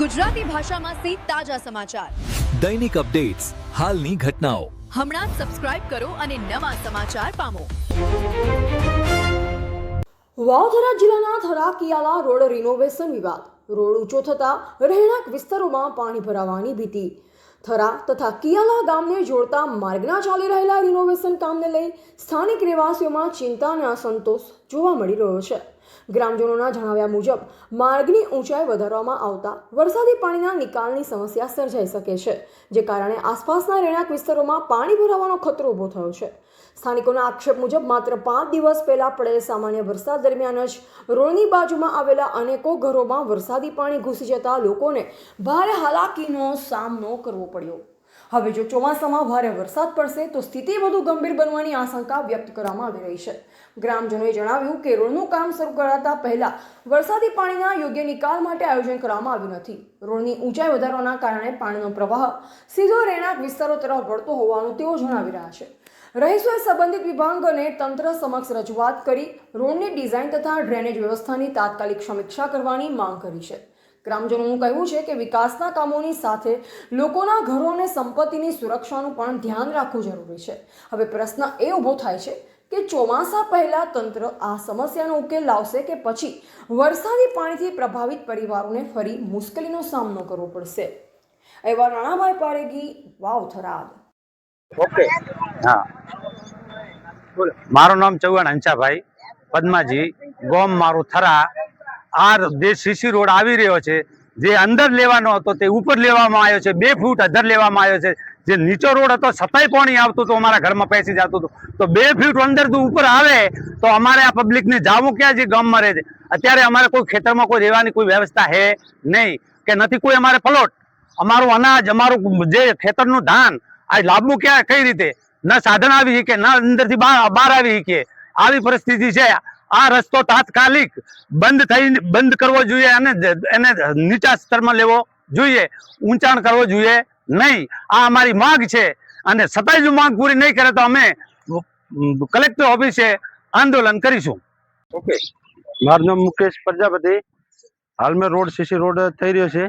ગુજરાતી ભાષામાં સે તાજા સમાચાર, દૈનિક અપડેટ્સ, હાલની ઘટનાઓ. હમણાં જ સબસ્ક્રાઇબ કરો અને નવા સમાચાર પામો. વાવથરા જિલ્લાના થરા કિયાલા રોડ રિનોવેશન વિવાદ. રોડ ઊંચો થતા રહેણાંક વિસ્તારોમાં પાણી ભરાવાની ભીતિ. થરા તથા કિયાલા ગામને જોડતા માર્ગના ચાલી રહેલા રિનોવેશન કામને લઈ સ્થાનિક રહેવાસીઓમાં ચિંતા અને અસંતોષ જોવા મળી રહ્યો છે. ગ્રામજનોના જણાવ્યા મુજબ માર્ગની ઊંચાઈ વધારવામાં આવતા વરસાદી પાણીના નિકાલની સમસ્યા સર્જાઈ શકે છે, જે કારણે આસપાસના રહેણાંક વિસ્તારોમાં પાણી ભરાવાનો ખતરો ઊભો થયો છે. સ્થાનિકોના આક્ષેપ મુજબ માત્ર 5 દિવસ પહેલા પડેલ સામાન્ય વરસાદ દરમિયાન જ રોડની બાજુમાં આવેલા અનેકો ઘરોમાં વરસાદી પાણી ઘૂસી જતા લોકોને ભારે હાલાકીનો સામનો કરવો પડ્યો. હવે જો ચોમાસામાં ભારે વરસાદ પડશે તો સ્થિતિ વધુ ગંભીર બનવાની આશંકા વ્યક્ત કરવામાં આવી રહી છે. ગ્રામજનોએ જણાવ્યું કે રોડનું કામ શરૂ કરાતા પહેલા વરસાદી પાણીના યોગ્ય નિકાલ માટે આયોજન કરવામાં આવ્યું નથી. રોડની ઊંચાઈ વધારવાના કારણે પાણીનો પ્રવાહ સીધો રહેણાંક વિસ્તારો તરફ વળતો હોવાનું તેઓ જણાવી રહ્યા છે. રહીશોએ સંબંધિત વિભાગ અને તંત્ર સમક્ષ રજૂઆત કરી રોડની ડિઝાઇન તથા ડ્રેનેજ વ્યવસ્થાની તાત્કાલિક સમીક્ષા કરવાની માંગ કરી છે. ગ્રામજનોનું કહેવું છે કે વિકાસના કામોની સાથે લોકોના ઘરો અને સંપત્તિની સુરક્ષાનું પણ ધ્યાન રાખવું જરૂરી છે. હવે પ્રશ્ન એ ઊભો થાય છે કે ચોમાસા પહેલા તંત્ર આ સમસ્યાનો ઉકેલ લાવશે કે પછી વરસાદી પાણીથી પ્રભાવિત પરિવારોને ફરી મુશ્કેલીનો સામનો કરવો પડશે. એવા રાણાભાઈ પારેગી, વાવથરાદ. ઓકે, હા, બોલો. મારું નામ ચૌહાણ હંસાભાઈ પદ્માજી, ગોમ મારું થરા. આ જે સીસી રોડ આવી રહ્યો છે, જે અંદર લેવાનો હતો તે ઉપર લેવામાં આવ્યો છે. 2 ફૂટ અધર લેવામાં આવ્યો છે. જે નીચો રોડ હતો છતાંય પાણી આવતું હતું, અમારા ઘરમાં પેસી જતું હતું. તો 2 ફૂટ અંદર ઉપર આવે તો અમારે આ પબ્લિકને જવું ક્યાં? જે ગામમાં રહે છે અત્યારે અમારે કોઈ ખેતરમાં કોઈ રહેવાની કોઈ વ્યવસ્થા હે નહીં, કે નથી કોઈ અમારે પ્લોટ. અમારું અનાજ, અમારું જે ખેતરનું ધાન આ લાવવું ક્યાં? કઈ રીતે? ન સાધન આવી શકે, ન અંદરથી બહાર આવી શકે. આવી પરિસ્થિતિ છે. આ રસ્તો તાત્કાલિક બંધ કરવો જોઈએ અને એને નીચા સ્તરમાં લેવો જોઈએ, ઊંચાણ કરવો જોઈએ નહીં. આ અમારી માંગ છે અને છતાંય જો માંગ પૂરી નહીં કરે તો અમે કલેક્ટર ઓફિસે આંદોલન કરીશું. ઓકે, મારું નામ મુકેશ પ્રજાપતિ. હાલમાં રોડ સીસી રોડ થઈ રહ્યો છે.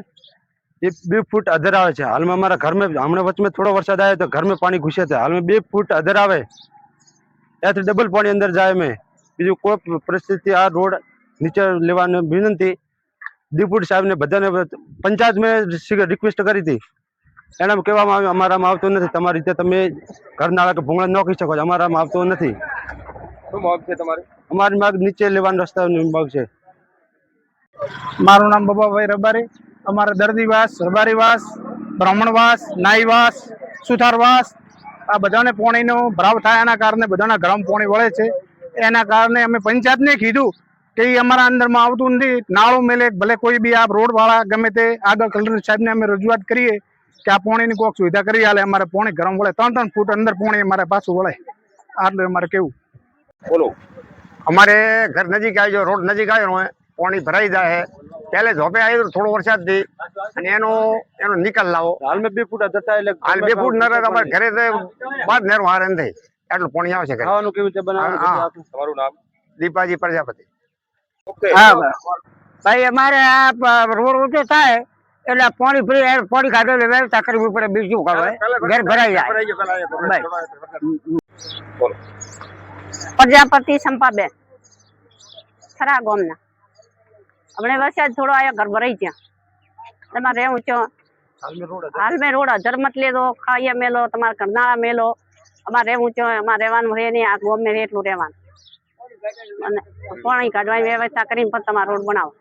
એ 2 ફૂટ અધર આવે છે. હાલમાં અમારા ઘરમાં હમણાં વચમાં થોડો વરસાદ આવ્યો તો ઘરમાં પાણી ઘૂસે છે. હાલમાં 2 ફૂટ અધર આવે ત્યાંથી ડબલ પાણી અંદર જાય. મેં બીજું કોઈ પરિસ્થિતિ આ રોડ નીચે લેવાની વિનંતી ડિપ્યુટી સાહેબને બધાને પંચાયત મેં રિક્વેસ્ટ કરી હતી. એના કહેવામાં આવ્યું અમારામાં આવતું નથી. તમારી રીતે તમે ઘરના કે ભૂંગળા નોખી શકો છો, અમારામાં આવતું નથી. શું માંગ છે તમારી? અમારી માંગ નીચે લેવાનો રસ્તાની માંગ છે. મારું નામ બબાભાઈ રબારી. અમારા દર્દીવાસ, રબારીવાસ, બ્રાહ્મણવાસ, નાઈવાસ, સુથારવાસ આ બધાને પાણીનો ભરાવ થાય એના કારણે બધાના ઘરમાં પાણી વળે છે. એના કારણે અમે પંચાયતને કીધું કે એ અમારા અંદરમાં આવતું નથી. નાળું મેલે ભલે કોઈ બી આ રોડવાળા ગમે તે આગળ કલેક્ટર સાહેબને અમે રજૂઆત કરીએ કે આ પાણીની કોઈક સુવિધા કરી આલે. અમારે પાણી ગરમ વળે, 3-3 ફૂટ અંદર પાણી અમારે પાછું વળે. આટલું અમારે કેવું. બોલો. અમારે ઘર નજીક આવી જાય, રોડ નજીક આવ્યો હોય, પાણી ભરાઈ જાય. પહેલે ઝોપે આવ્યું થોડો વરસાદ થી અને એનો નિકાલ લાવો. હાલમાં 2 ફૂટ જતા એટલે હાલ 2 ફૂટ ન રહે તો અમારે ઘરે બાર નેરું હારે નથી, એટલું પાણી આવશે. ખાવાનું કેવી રીતે બનાવવાનું? તમારું નામ? દીપાજી પ્રજાપતિ. ઓકે, હા ભાઈ, અમારે આ રોડ ઊંચો થાય એટલે પાણી કાઢવાની વ્યવસ્થા કરવી પડે. બીજું કરે ઘર ભરાઈ જાય. બોલો. પ્રજાપતિ સંપાબેન, થરા ગામના. હમણાં વરસાદ થોડો આવ્યો, ઘર ભરાઈ ગયા. તમારે રહેવું છો હાલ મેં રોડ અધર મત લેતો, ખાઈએ મેલો, તમારા કરનાળા મેલો. અમારે રહેવું છો, અમારે રહેવાનું રહે નહીં. આ ગામ ને એટલું રહેવાનું અને પાણી કાઢવાની વ્યવસ્થા કરીને પણ તમારો રોડ બનાવો.